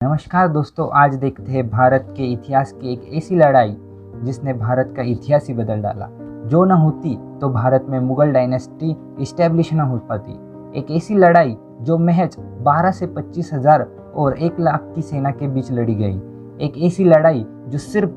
नमस्कार दोस्तों, आज देखते हैं भारत के इतिहास की एक ऐसी लड़ाई जिसने भारत का इतिहास ही बदल डाला। जो न होती तो भारत में मुगल डायनेस्टी इस्टेब्लिश न हो पाती। एक ऐसी लड़ाई जो महज 12 से 25 हज़ार और 1 लाख की सेना के बीच लड़ी गई। एक ऐसी लड़ाई जो सिर्फ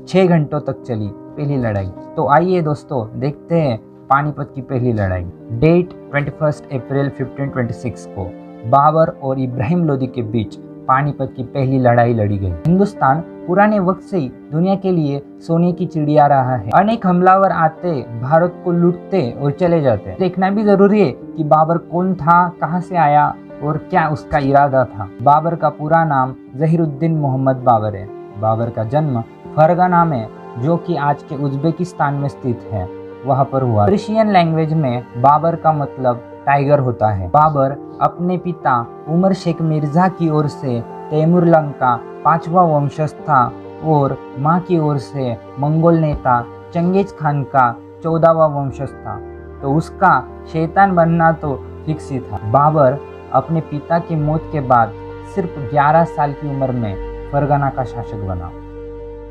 6 घंटों तक चली, पहली लड़ाई। तो आइए दोस्तों देखते हैं पानीपत की पहली लड़ाई। डेट 21 अप्रैल 1526 को बाबर और इब्राहिम लोदी के बीच पानीपत की पहली लड़ाई लड़ी गई। हिंदुस्तान पुराने वक्त से ही दुनिया के लिए सोने की चिड़िया रहा है। अनेक हमलावर आते, भारत को लूटते और चले जाते। देखना भी जरूरी है कि बाबर कौन था, कहां से आया और क्या उसका इरादा था। बाबर का पूरा नाम जहीरुद्दीन मोहम्मद बाबर है। बाबर का जन्म फरगना में, जो कि आज के उज्बेकिस्तान में स्थित है, वहां पर हुआ। पर्शियन लैंग्वेज में बाबर का मतलब टाइगर होता है। बाबर अपने पिता उमर शेख मिर्जा की ओर से तैमूरलंग का 5वां वंशज था और मां की ओर से मंगोल नेता चंगेज खान का 14वां वंशज था। तो उसका शैतान बनना तो फिक्स ही था। बाबर अपने पिता की मौत के बाद सिर्फ 11 साल की उम्र में फरगना का शासक बना।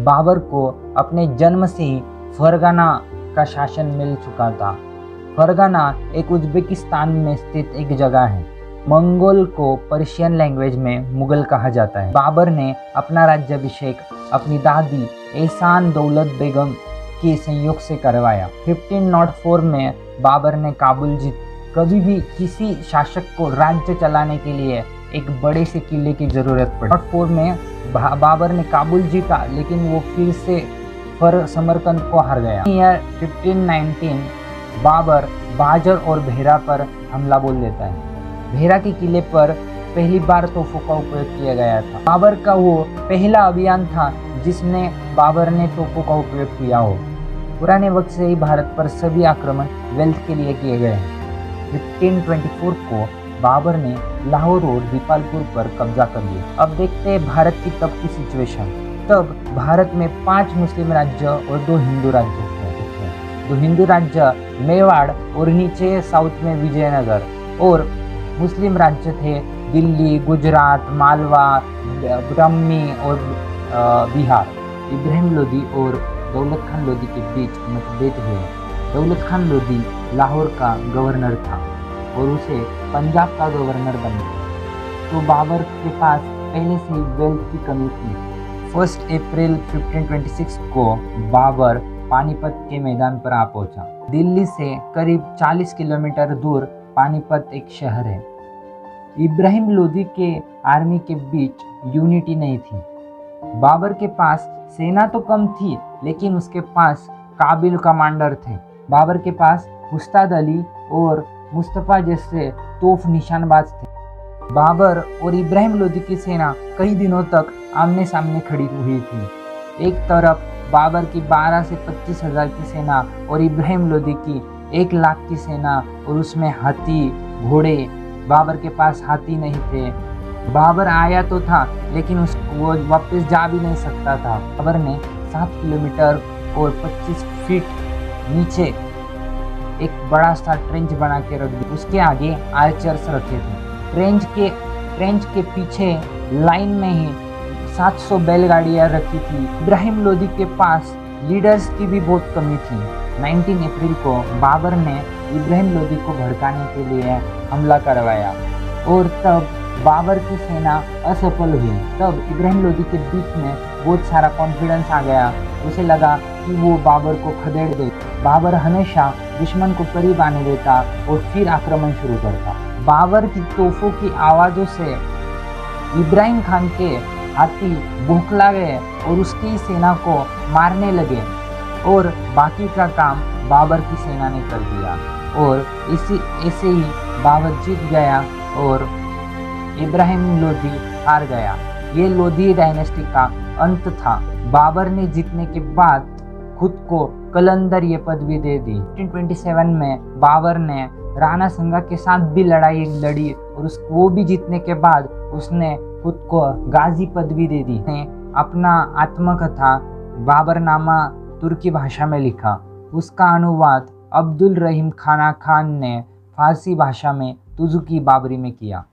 बाबर को अपने जन्म से ही फरगना का शासन मिल चुका था। फरगना एक उज्बेकिस्तान में स्थित एक जगह है। मंगोल को पर्शियन लैंग्वेज में मुगल कहा जाता है। बाबर ने अपना राज्याभिषेक अपनी दादी एहसान दौलत बेगम के संयोग से करवाया। 1504 में बाबर ने काबुल जीत। कभी भी किसी शासक को राज्य चलाने के लिए एक बड़े से किले की जरूरत पड़ी। 1504 में बाबर ने काबुल जीता, लेकिन वो फिर से समरकंद को हार गया। ईयर 1519 बाबर बाजर और भेरा पर हमला बोल देता है। भेरा के किले पर पहली बार तोपों का उपयोग किया गया था। बाबर का वो पहला अभियान था जिसमें बाबर ने तोपों का उपयोग किया हो। पुराने वक्त से ही भारत पर सभी आक्रमण वेल्थ के लिए किए गए हैं। 1524 को बाबर ने लाहौर और दीपालपुर पर कब्जा कर लिया। अब देखते हैं भारत की तब की सिचुएशन। तब भारत में 5 मुस्लिम राज्य और 2 हिंदू राज्य थे। 2 हिंदू राज्य मेवाड़ और नीचे साउथ में विजयनगर, और मुस्लिम राज्य थे दिल्ली, गुजरात, मालवा, ब्रह्मी और बिहार। इब्राहिम लोदी और दौलत खान लोदी के बीच मतभेद हुए। दौलत खान लोदी लाहौर का गवर्नर था और उसे पंजाब का गवर्नर बना। तो बाबर के पास पहले से ही वेल्थ की कमी थी। 1 अप्रैल 1526 को बाबर पानीपत के मैदान पर आ पहुंचा। दिल्ली से करीब 40 किलोमीटर दूर पानीपत एक शहर है। इब्राहिम लोदी के आर्मी के बीच यूनिटी नहीं थी। बाबर के पास सेना तो कम थी, लेकिन उसके पास काबिल कमांडर थे। बाबर के पास उस्ताद अली और मुस्तफ़ा जैसे तोफ निशानबाज थे। बाबर और इब्राहिम लोदी की सेना कई दिनों तक आमने सामने खड़ी हुई थी। एक तरफ बाबर की 12 से 25 हज़ार की सेना और इब्राहिम लोदी की 1 लाख की सेना, और उसमें हाथी घोड़े। बाबर के पास हाथी नहीं थे। बाबर आया तो था, लेकिन वो वापस जा भी नहीं सकता था। बाबर ने 7 किलोमीटर और 25 फीट नीचे एक बड़ा सा ट्रेंच बना के रख दिया। उसके आगे आर्चर्स रखे थे। ट्रेंच के पीछे लाइन में ही 700 बैलगाड़ियाँ रखी थी। इब्राहिम लोदी के पास लीडर्स की भी बहुत कमी थी। 19 अप्रैल को बाबर ने इब्राहिम लोदी को भड़काने के लिए हमला करवाया, और तब बाबर की सेना असफल हुई। तब इब्राहिम लोदी के बीच में बहुत सारा कॉन्फिडेंस आ गया। उसे लगा कि वो बाबर को खदेड़ दे। बाबर हमेशा दुश्मन को करीब आने देता और फिर आक्रमण शुरू करता। बाबर की तोपों की आवाज़ों से इब्राहिम खान के हाथी बौखला गए और उसकी सेना को मारने लगे, और बाकी का काम बाबर की सेना ने कर दिया, और ऐसे ही बाबर जीत गया और इब्राहिम लोदी हार गया। ये लोधी डायनेस्टी का अंत था। बाबर ने जीतने के बाद खुद को कलंदर ये पदवी दे दी। 1527 में बाबर ने राणा संगा के साथ भी लड़ाई लड़ी, और वो भी जीतने के बाद उसने खुद को गाजी पदवी दे दी। ने अपना आत्मकथा बाबरनामा तुर्की भाषा में लिखा। उसका अनुवाद अब्दुल रहीम खाना खान ने फारसी भाषा में तुजुकी बाबरी में किया।